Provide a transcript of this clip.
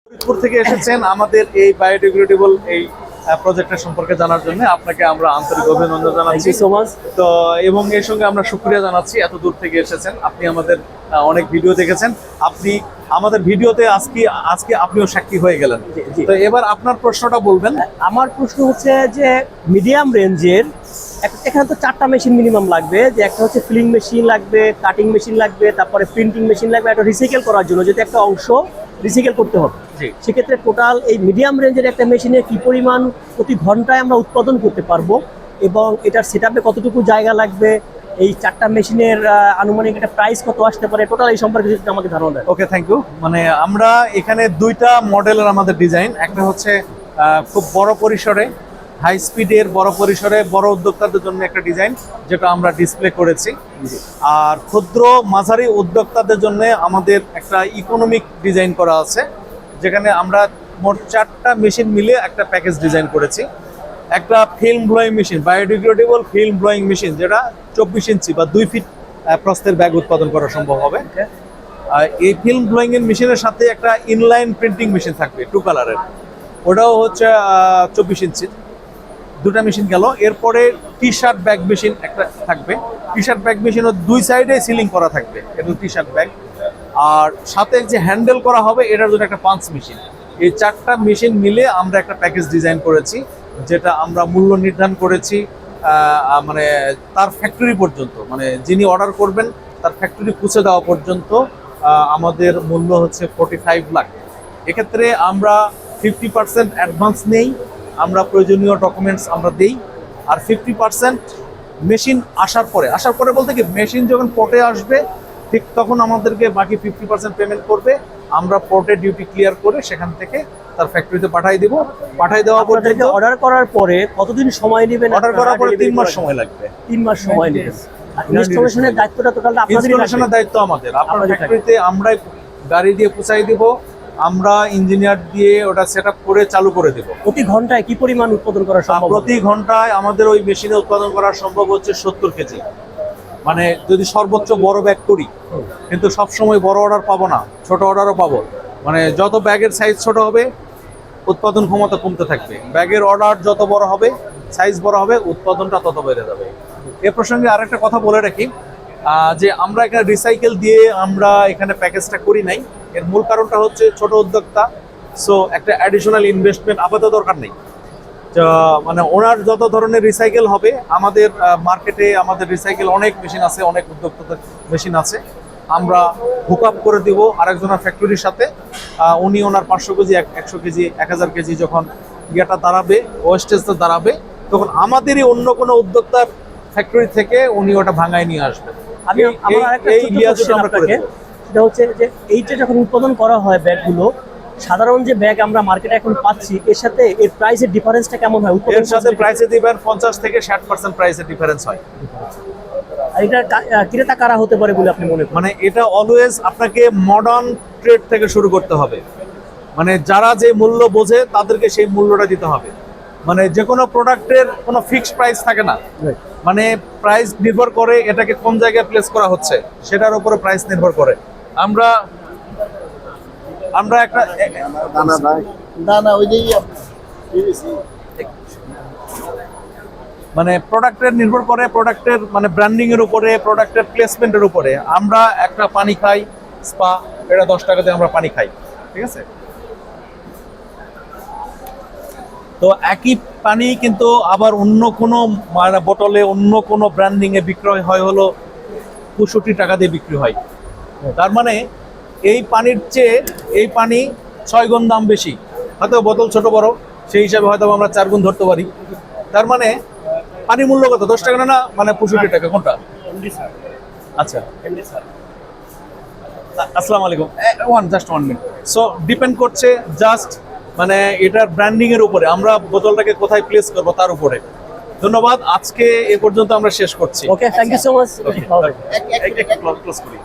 ফরিদপুর থেকে এসেছেন আমাদের এই বায়োডিগ্রেডেবল এই প্রজেক্টের সম্পর্কে জানার জন্য আপনাকে আমরা আন্তরিক অভিনন্দন জানাচ্ছি সো মাচ। তো এবং এর সঙ্গে আমরা শুকরিয়া জানাচ্ছি এত দূর থেকে এসেছেন। আপনি আমাদের অনেক ভিডিও দেখেছেন, আপনি আমাদের ভিডিওতে আজকে আপনিও সাক্ষী হয়ে গেলেন। তো এবার আপনার প্রশ্নটা বলবেন। আমার প্রশ্ন হচ্ছে যে মিডিয়াম রেঞ্জের এখানে তো 4টা মেশিন মিনিমাম লাগবে, যে একটা হচ্ছে ফিলিং মেশিন লাগবে, কাটিং মেশিন লাগবে, তারপরে প্রিন্টিং মেশিন লাগবে, একটা রিসাইকেল করার জন্য যদি একটা অংশ রিসাইকেল করতে হবে। সেক্ষেত্রে টোটাল এই মিডিয়াম রেঞ্জের একটা মেশিনে কি পরিমাণ প্রতি ঘন্টায় আমরা উৎপাদন করতে পারবো এবং এটার সেটআপে কতটুকু জায়গা লাগবে, এই 4টা মেশিনের আনুমানিক একটা প্রাইস কত আসতে পারে, টোটাল এই সম্পর্কে যদি আমাকে ধারণা দেয়। ওকে, থ্যাংক ইউ। মানে আমরা এখানে দুইটা মডেলের আমাদের ডিজাইন, একটা হচ্ছে খুব বড় পরিসরে হাই স্পিডের বড় পরিসরে বড় উদ্যোক্তাদের জন্য একটা ডিজাইন যেটা আমরা ডিসপ্লে করেছি, আর ক্ষুদ্র মাঝারি উদ্যোক্তাদের জন্য আমাদের একটা ইকোনমিক ডিজাইন করা আছে যেখানে আমরা মোট 4টা মেশিন মিলে একটা প্যাকেজ ডিজাইন করেছি। একটা film blowing machine, biodegradable film blowing machine, যেটা 24 ইঞ্চি বা 2 ফিট প্রস্থের ব্যাগ উৎপাদন করা সম্ভব হবে। এই ফিল্ম ব্লোয়িং এর মেশিনের সাথে একটা ইনলাইন প্রিন্টিং মেশিন থাকবে 2 কালারের, ওটাও হচ্ছে 24 ইঞ্চি। দুটা মেশিন গেল। এরপরে টি শার্ট ব্যাগ মেশিন একটা থাকবে। টি শার্ট ব্যাগ মেশিনও 2 সাইডে সিলিং করা থাকবে, এটা টি শার্ট ব্যাগ। আর সাথে যে হ্যান্ডেল করা হবে এটার জন্য একটা পাঞ্চ মেশিন। এই 4টা মেশিন মিলে আমরা একটা প্যাকেজ ডিজাইন করেছি, যেটা আমরা মূল্য নির্ধারণ করেছি মানে তার ফ্যাক্টরি পর্যন্ত, মানে যিনি অর্ডার করবেন তার ফ্যাক্টরি পৌঁছে দেওয়া পর্যন্ত আমাদের মূল্য হচ্ছে 45 লাখ। এক্ষেত্রে আমরা 50% অ্যাডভান্স নেই, আমরা প্রয়োজনীয় ডকুমেন্টস আমরা দেই, আর 50% মেশিন আসার পরে বলতে কি মেশিন যখন পোর্টে আসবে ঠিক তখন আমাদেরকে বাকি 50% পেমেন্ট করবে। আমরা পোর্টে ডিউটি ক্লিয়ার করে সেখান থেকে তার ফ্যাক্টরিতে পাঠিয়ে দেওয়া পর্যন্ত। অর্ডার করার পরে কতদিন সময় নেবেন? অর্ডার করার পরে 3 মাস সময় লাগবে। 3 মাস সময় নেবেন। ইনস্টলেশনের দায়িত্বটা টোটালটা আপনাদেরই। ইনস্টলেশনের দায়িত্ব আমাদের। আপনার ফ্যাক্টরিতে আমরাই গাড়ি দিয়ে পৌঁছাই দিব, আমরা ইঞ্জিনিয়ার দিয়ে ওটা সেটআপ করে চালু করে দেব। প্রতি ঘন্টায় কি পরিমাণ উৎপাদন করা সম্ভব? প্রতি ঘন্টায় আমাদের ওই মেশিনে উৎপাদন করা সম্ভব হচ্ছে 70 কেজি। মানে যদি সর্বোচ্চ বড় ব্যাগ করি, কিন্তু সব সময় বড় অর্ডার পাবো না, ছোট অর্ডারও পাবো। মানে যত ব্যাগের সাইজ ছোট হবে উৎপাদন ক্ষমতা কমতে থাকবে, ব্যাগের অর্ডার যত বড় হবে সাইজ বড় হবে উৎপাদনটা তত বেড়ে যাবে। এ প্রসঙ্গে আরেকটা কথা বলে রাখি যে আমরা এখানে রিসাইকেল দিয়ে আমরা এখানে প্যাকেজটা করি নাই। এর মূল কারণটা হচ্ছে ছোট উদ্যোক্তা, সো একটা অ্যাডিশনাল ইনভেস্টমেন্ট আপাতত দরকার নেই। মানে ওনার যত ধরনের রিসাইকেল হবে, আমাদের মার্কেটে আমাদের রিসাইকেল অনেক মেশিন আছে, অনেক উদ্যোক্তাদের মেশিন আছে, আমরা হুক আপ করে দিব আরেকজনের ফ্যাক্টরির সাথে। উনি ওনার 500 কেজি 100 কেজি 1000 কেজি যখন ইয়েটা দাঁড়াবে, ওয়েস্টেজটা দাঁড়াবে, তখন আমাদেরই অন্য কোনো উদ্যোক্তার ফ্যাক্টরি থেকে উনি ওটা ভাঙায় নিয়ে আসবেন। সেটা হচ্ছে যে এইটা যখন উৎপাদন করা হয় ব্যাগগুলো, সাধারণ যে ব্যাগ আমরা মার্কেটে এখন পাচ্ছি এর সাথে এর প্রাইসের ডিফারেন্সটা কেমন হয়? এর সাথে প্রাইসের ডিফারেন্স 50 থেকে 60% প্রাইসের ডিফারেন্স হয়। আর এটা ক্রেতা কারা হতে পারে বলে আপনি মনে করেন? মানে এটা অলওয়েজ আপনাকে মডার্ন ট্রেড থেকে শুরু করতে হবে। মানে যারা যে মূল্য বোঝে তাদেরকে সেই মূল্যটা দিতে হবে। মানে যে কোনো প্রোডাক্টের কোনো ফিক্সড প্রাইস থাকে না, মানে প্রাইস নির্ভর করে এটাকে কোন জায়গায় প্লেস করা হচ্ছে সেটার উপরে প্রাইস নির্ভর করে। আমরা একটা মানে প্রোডাক্টের নির্ভর করে, প্রোডাক্টের মানে ব্র্যান্ডিং এর উপরে, প্রোডাক্টের প্লেসমেন্টের উপরে। আমরা একটা পানি খাই স্পা, এটা 10 টাকাতে আমরা পানি খাই, ঠিক আছে? তো একই পানি কিন্তু আবার অন্য কোনো বোতলে অন্য কোনো ব্র্যান্ডিং এ বিক্রয় হয় হলো 65 টাকা দিয়ে বিক্রি হয়। তার মানে এই পানির চেয়ে এই পানি 6 গুণ দাম বেশি। হয়তো বোতল ছোট বড়, সেই হিসাবে হয়তো আমরা 4 গুণ ধরতে পারি। তার মানে পানির মূল্য কত? 10 টাকা না, মানে 65 টাকা। কোনটা? আচ্ছা, আসসালামু আলাইকুম, জাস্ট 1 মিনিট। সো ডিপেন্ড করছে জাস্ট মানে এটার ব্র্যান্ডিং এর উপরে, আমরা বোতলটাকে কোথায় প্লেস করবো তার উপরে। ধন্যবাদ, আজকে এ পর্যন্ত আমরা শেষ করছি। Okay, thank you so much. Close করি।